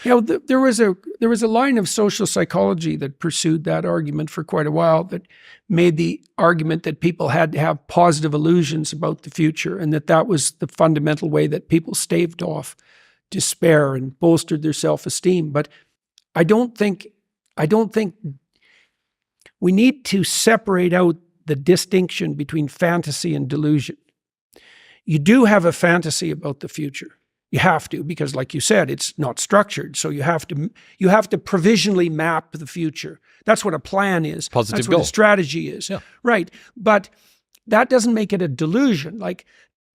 There was a line of social psychology that pursued that argument for quite a while, that made the argument that people had to have positive illusions about the future, and that was the fundamental way that people staved off despair and bolstered their self-esteem. But I don't think we need to separate out the distinction between fantasy and delusion. You do have a fantasy about the future. You have to, because like you said, it's not structured. So you have to provisionally map the future. That's what a plan is. Positive That's goal. what a strategy is. Yeah. Right. But that doesn't make it a delusion. Like,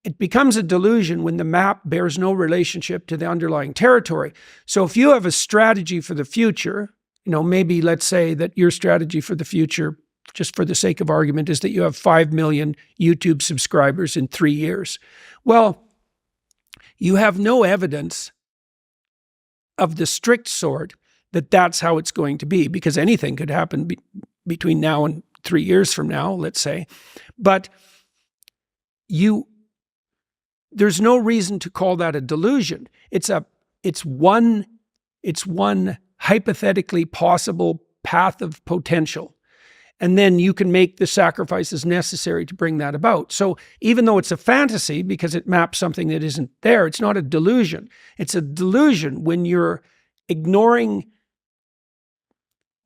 it becomes a delusion when the map bears no relationship to the underlying territory. So if you have a strategy for the future, maybe let's say that your strategy for the future, just for the sake of argument, is that you have 5 million YouTube subscribers in 3 years. Well, you have no evidence of the strict sort that that's how it's going to be, because anything could happen between now and 3 years from now, let's say. But there's no reason to call that a delusion. It's one hypothetically possible path of potential. And then you can make the sacrifices necessary to bring that about. So even though it's a fantasy because it maps something that isn't there, it's not a delusion. It's a delusion when you're ignoring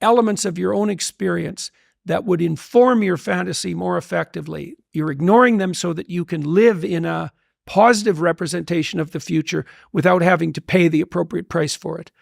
elements of your own experience that would inform your fantasy more effectively. You're ignoring them so that you can live in a positive representation of the future without having to pay the appropriate price for it.